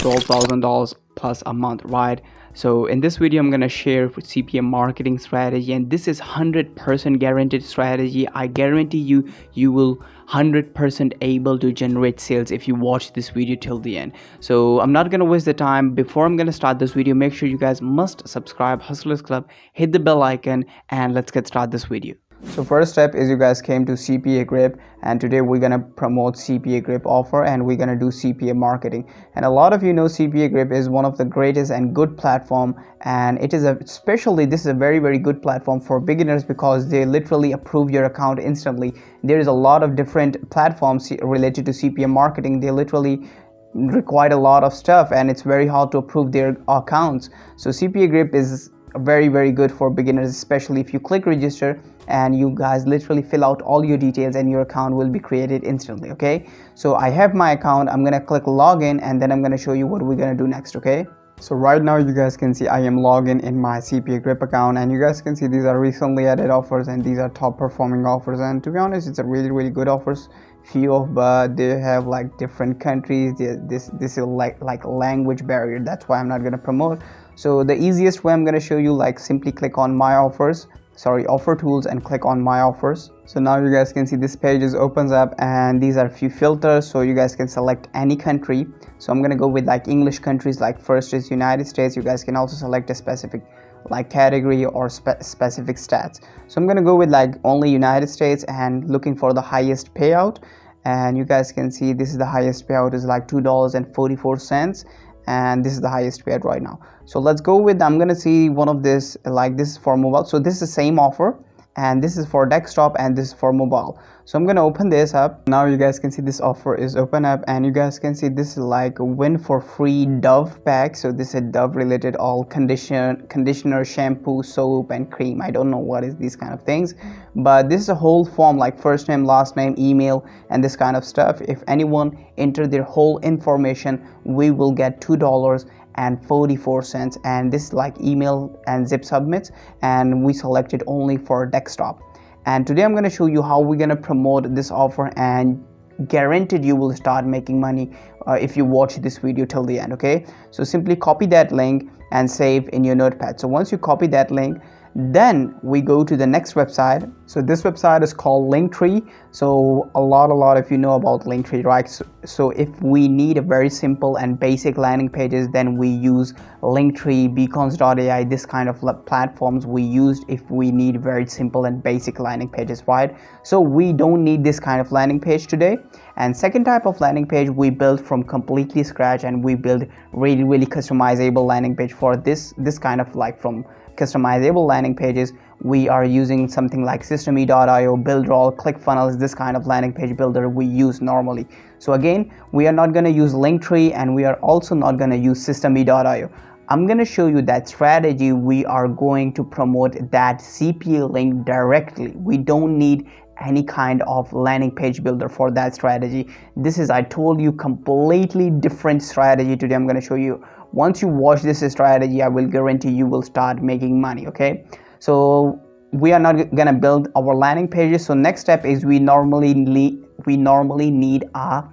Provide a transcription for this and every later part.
$12,000 plus a month, right? So in this video I'm going to share CPA marketing strategy, and this is 100% guaranteed strategy. I guarantee you will 100% able to generate sales if you watch this video till the end. So I'm not going to waste the time. Before I'm going to start this video, make sure you guys must subscribe Hustlers Club, hit the bell icon, and let's get started this video. So first step is you guys came to Cpagrip, and today we're gonna promote Cpagrip offer and we're gonna do CPA marketing. And a lot of you know Cpagrip is one of the greatest and good platform, and it is this is a very good platform for beginners because they literally approve your account instantly. There is a lot of different platforms related to CPA marketing. They literally require a lot of stuff and it's very hard to approve their accounts. So Cpagrip is very good for beginners, especially if you click register and you guys literally fill out all your details and your account will be created instantly. Okay, so I have my account. I'm gonna click login and then I'm gonna show you what we're gonna do next. Okay, so right now you guys can see I am logged in my Cpagrip account, and you guys can see these are recently added offers and these are top performing offers, and to be honest it's a really good offers. But they have like different countries. This is like language barrier, that's why I'm not gonna promote. So the easiest way I'm gonna show you, like simply click on my offers, offer tools, and click on my offers. So now you guys can see this page opens up and these are a few filters, so you guys can select any country. So I'm gonna go with like English countries. Like first is United States. You guys can also select a specific like category or specific stats. So I'm gonna go with like only United States and looking for the highest payout, and you guys can see this is the highest payout is like $2.44, and this is the highest payout right now. So let's go with, I'm gonna see one of this, like this is for mobile. So this is the same offer, and this is for desktop and this is for mobile. So I'm gonna open this up. Now you guys can see this offer is open up, and you guys can see this is like a win for free Dove pack. So this is Dove related, all conditioner, shampoo, soap, and cream. I don't know what is these kind of things, but this is a whole form like first name, last name, email, and this kind of stuff. If anyone enter their whole information, we will get $2.44, and this is like email and zip submits, and we selected only for desktop. And today I'm going to show you how we're going to promote this offer, and guaranteed you will start making money if you watch this video till the end. Okay, so simply copy that link and save in your notepad. So once you copy that link, then we go to the next website. So this website is called Linktree. So a lot if you know about Linktree, right? So if we need a very simple and basic landing pages, then we use Linktree, beacons.ai, this kind of platforms we used if we need very simple and basic landing pages, right? So we don't need this kind of landing page today. And second type of landing page we built from completely scratch, and we build really customizable landing page for this kind of like from customizable landing pages. We are using something like systeme.io, buildroll, ClickFunnels, this kind of landing page builder we use normally. So again, we are not going to use Linktree, and we are also not going to use systeme.io. I'm going to show you that strategy. We are going to promote that CPA link directly. We don't need any kind of landing page builder for that strategy. This is, I told you, completely different strategy. Today I'm going to show you. Once you watch this strategy, I will guarantee you will start making money. Okay, so we are not gonna build our landing pages. So next step is we normally need a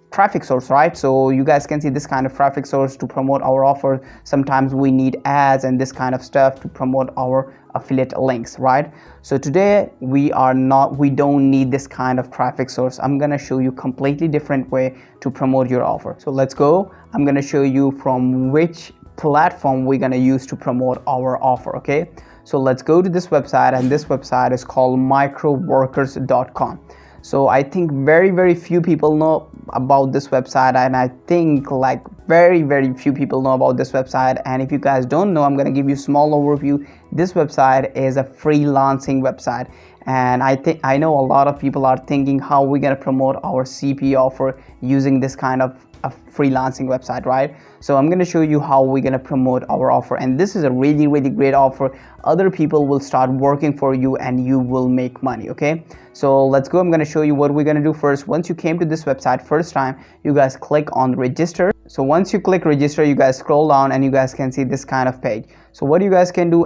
traffic source, right? So you guys can see this kind of traffic source to promote our offer. Sometimes we need ads and this kind of stuff to promote our affiliate links, right? So today we don't need this kind of traffic source. I'm gonna show you completely different way to promote your offer. So let's go. I'm gonna show you from which platform we're gonna use to promote our offer. Okay, so let's go to this website, and this website is called microworkers.com. So I think very few people know about this website, and I think like very few people know about this website. And if you guys don't know, I'm gonna give you a small overview. This website is a freelancing website, and I know a lot of people are thinking how we're gonna promote our CPA offer using this kind of a freelancing website, right? So I'm going to show you how we're going to promote our offer, and this is a really great offer. Other people will start working for you and you will make money. Okay, so let's go. I'm going to show you what we're going to do first. Once you came to this website first time, you guys click on register. So once you click register, you guys scroll down and you guys can see this kind of page. So what you guys can do,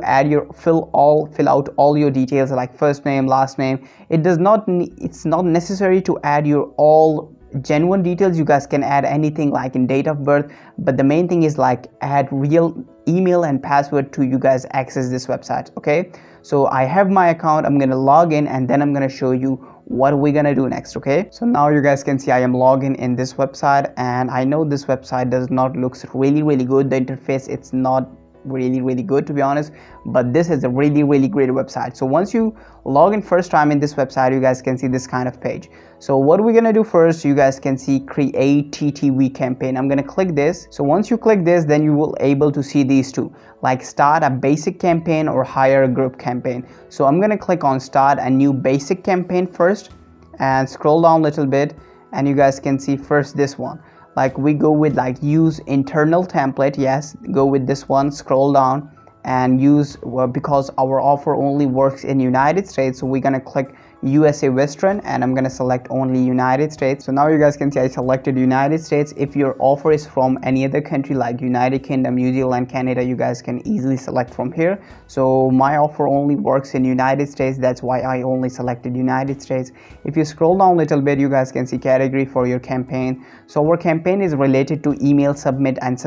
fill out all your details like first name, last name. It's not necessary to add your all genuine details. You guys can add anything like in date of birth, but the main thing is like add real email and password to you guys access this website. Okay, so I have my account. I'm gonna log in and then I'm gonna show you what we're gonna do next. Okay, so now you guys can see I am logging in this website, and I know this website does not looks really good. The interface, it's not really good to be honest, but this is a really great website. So once you log in first time in this website, you guys can see this kind of page. So what we're gonna do first, you guys can see create TTV campaign. I'm gonna click this. So once you click this, then you will able to see these two, like start a basic campaign or hire a group campaign. So I'm gonna click on start a new basic campaign first and scroll down a little bit, and you guys can see first this one. Like we go with like use internal template. Yes, go with this one. Scroll down and use, well, because our offer only works in United States, so we're gonna click USA Western, and I'm gonna select only United States. So now you guys can see I selected United States. If your offer is from any other country like United Kingdom, New Zealand, Canada, you guys can easily select from here. So my offer only works in United States, that's why I only selected United States. If you scroll down a little bit, you guys can see category for your campaign. So our campaign is related to email submit and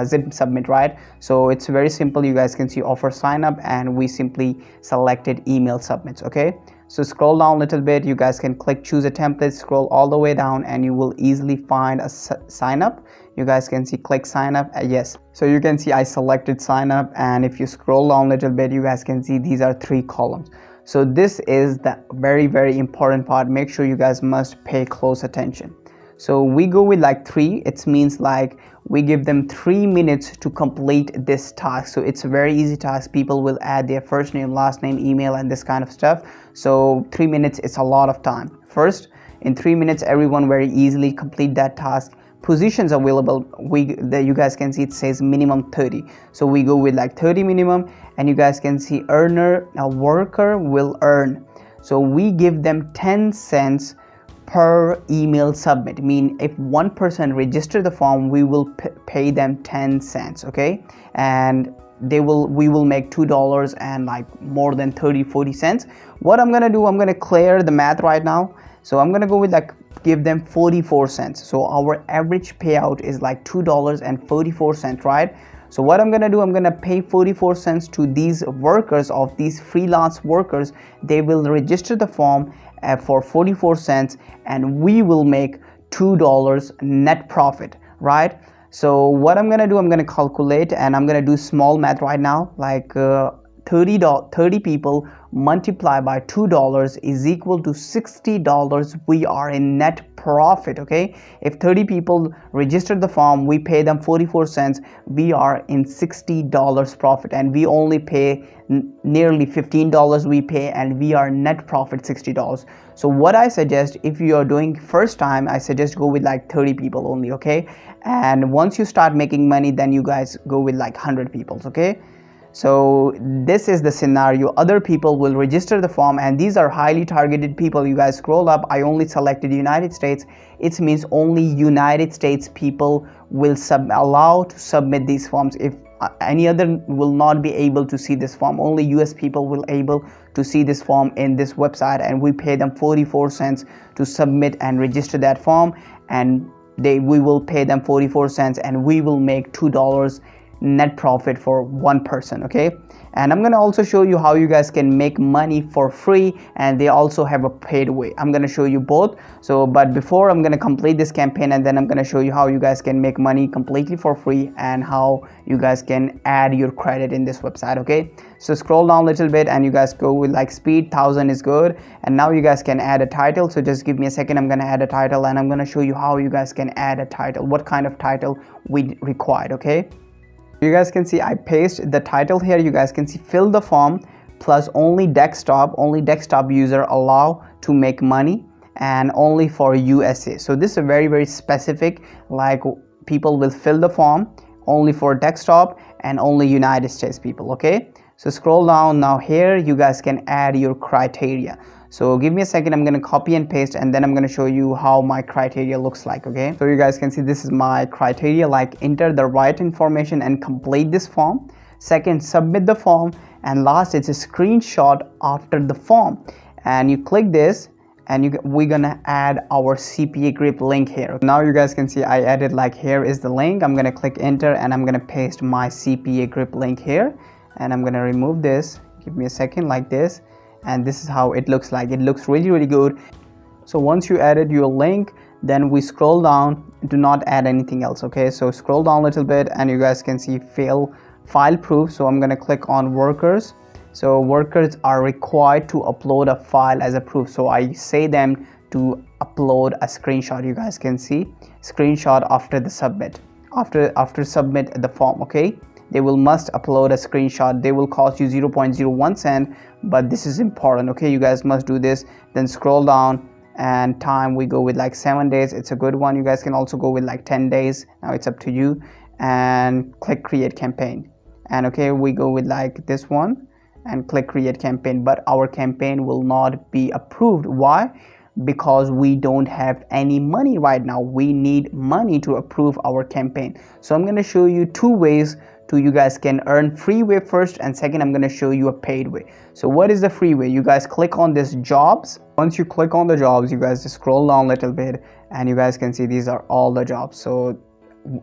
zip submit, right? So it's very simple. You guys can see offer sign up, and we simply selected email submits. Okay, so scroll down a little bit, you guys can click choose a template, scroll all the way down, and you will easily find a sign up. You guys can see click sign up. Yes, so you can see I selected sign up, and if you scroll down a little bit, you guys can see these are 3 columns. So this is the very important part. Make sure you guys must pay close attention. So we go with like 3. It means like we give them 3 minutes to complete this task. So it's a very easy task. People will add their first name, last name, email, and this kind of stuff. So 3 minutes, it's a lot of time. First, in 3 minutes, everyone very easily complete that task. Positions available, you guys can see it says minimum 30. So we go with like 30 minimum, and you guys can see earner, a worker will earn. So we give them 10 cents per email submit. Mean if one person register the form, we will pay them 10 cents. Okay, and we will make $2 and like more than 30-40 cents. What I'm gonna do, I'm gonna clear the math right now. So I'm gonna go with like give them 44 cents. So our average payout is like $2.44, right? So what I'm gonna do, I'm gonna pay 44 cents to these workers, of these freelance workers. They will register the form for 44 cents, and we will make $2 net profit, right? So what I'm gonna do, I'm gonna calculate, and I'm gonna do small math right now, like 30 people multiply by $2 is equal to $60. We are in net profit. Okay, if 30 people register the form, we pay them 44 cents, we are in $60 profit, and we only pay nearly $15 we pay, and we are net profit $60. So what I suggest, if you are doing first time, I suggest go with like 30 people only. Okay, and once you start making money, then you guys go with like 100 people. Okay, so this is the scenario. Other people will register the form, and these are highly targeted people. You guys scroll up, I only selected United States. It means only United States people will allow to submit these forms. If any other will not be able to see this form, only US people will able to see this form in this website, and we pay them 44 cents to submit and register that form, and we will pay them 44 cents, and we will make $2 net profit for one person. Okay, and I'm gonna also show you how you guys can make money for free, and they also have a paid way. I'm gonna show you both. So but before, I'm gonna complete this campaign, and then I'm gonna show you how you guys can make money completely for free, and how you guys can add your credit in this website. Okay, so scroll down a little bit, and you guys go with like speed 1000 is good, and now you guys can add a title. So just give me a second, I'm gonna add a title, and I'm gonna show you how you guys can add a title, what kind of title we required. Okay, you guys can see I paste the title here. You guys can see fill the form plus only desktop user allow to make money, and only for USA. So this is very specific, like people will fill the form only for desktop and only United States people. Okay, so scroll down. Now here you guys can add your criteria. So give me a second, I'm going to copy and paste, and then I'm going to show you how my criteria looks like. Okay, so you guys can see this is my criteria, like enter the right information and complete this form. Second, submit the form, and last it's a screenshot after the form, and you click this, and we're gonna add our Cpagrip link here. Now you guys can see I added, like, here is the link. I'm gonna click enter and I'm gonna paste my Cpagrip link here, and I'm gonna remove this. Give me a second, like this, and this is how it looks like. It looks really good. So once you added your link, then we scroll down, do not add anything else. Okay, so scroll down a little bit and you guys can see file proof. So I'm gonna click on workers. So workers are required to upload a file as a proof, so I say them to upload a screenshot. You guys can see screenshot after the submit, after submit the form. Okay, they will must upload a screenshot. They will cost you 0.01 cent, but this is important. Okay, you guys must do this. Then scroll down, and time we go with like 7 days. It's a good one. You guys can also go with like 10 days. Now it's up to you. And click create campaign, and okay, we go with like this one and click create campaign, but our campaign will not be approved. Why? Because we don't have any money right now. We need money to approve our campaign. So I'm going to show you two ways to you guys can earn. Free way first, and second I'm going to show you a paid way. So what is the free way? You guys click on this jobs. Once you click on the jobs, you guys just scroll down a little bit and you guys can see these are all the jobs. So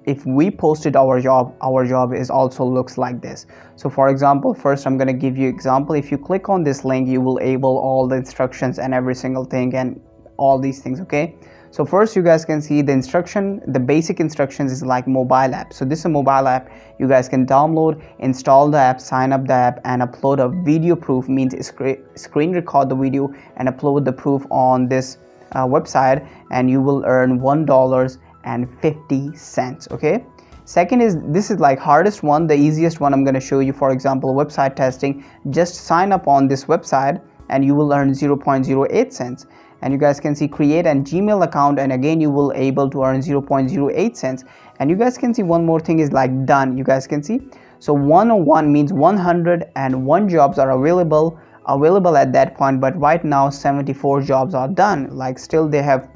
if we posted our job is also looks like this. So for example, first I'm going to give you example. If you click on this link, you will able all the instructions and every single thing and all these things. Okay, so first you guys can see the instruction. The basic instructions is like mobile app. So this is a mobile app. You guys can download, install the app, sign up the app, and upload a video proof. Means screen record the video and upload the proof on this website, and you will earn $1.50. Okay, second is, this is like hardest one, the easiest one I'm going to show you. For example, website testing. Just sign up on this website and you will earn 0.08 cents. And you guys can see create an Gmail account, and again you will able to earn 0.08 cents. And you guys can see one more thing is like done. You guys can see, so 101 means 101 jobs are available at that point, but right now 74 jobs are done. Like still they have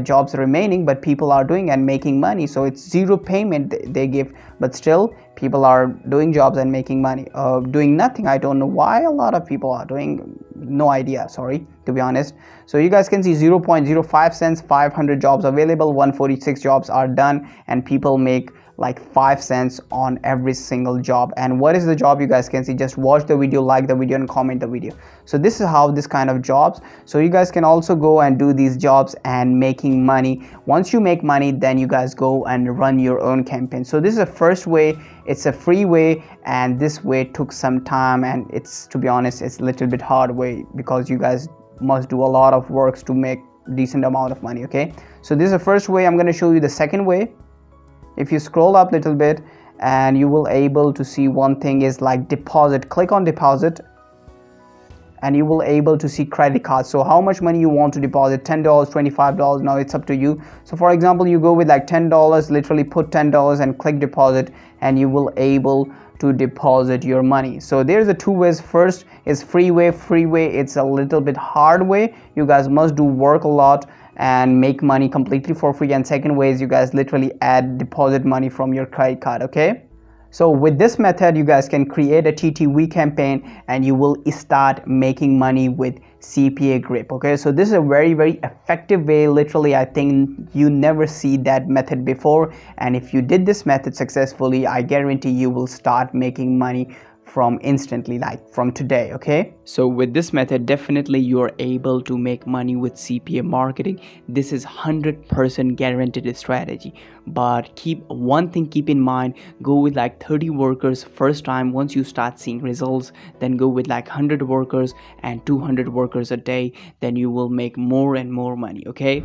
jobs remaining, but people are doing and making money. So it's zero payment they give, but still people are doing jobs and making money. Doing nothing, I don't know why a lot of people are doing, no idea, sorry, to be honest. So you guys can see 0.05 cents, 500 jobs available, 146 jobs are done, and people make like 5 cents on every single job. And what is the job? You guys can see, just watch the video, like the video, and comment the video. So this is how this kind of jobs. So you guys can also go and do these jobs and making money. Once you make money, then you guys go and run your own campaign. So this is the first way. It's a free way, and this way took some time, and it's, to be honest, it's a little bit hard way, because you guys must do a lot of works to make decent amount of money. Okay, so this is the first way. I'm going to show you the second way. If you scroll up a little bit, and you will able to see one thing is like deposit. Click on deposit, and you will able to see credit cards. So how much money you want to deposit, $10, $25, now it's up to you. So for example, you go with like $10, literally put $10 and click deposit, and you will able to deposit your money. So there's the two ways. First is free way. It's a little bit hard way. You guys must do work a lot and make money completely for free. And second way is you guys literally add deposit money from your credit card. Okay, so with this method you guys can create a TTV campaign and you will start making money with Cpagrip. Okay, so this is a very effective way. Literally, I think you never see that method before, and if you did this method successfully, I guarantee you will start making money from instantly, like from today. Okay, so with this method, definitely you're able to make money with CPA marketing. This is 100% guaranteed strategy, but keep in mind, go with like 30 workers first time. Once you start seeing results, then go with like 100 workers and 200 workers a day, then you will make more and more money. Okay.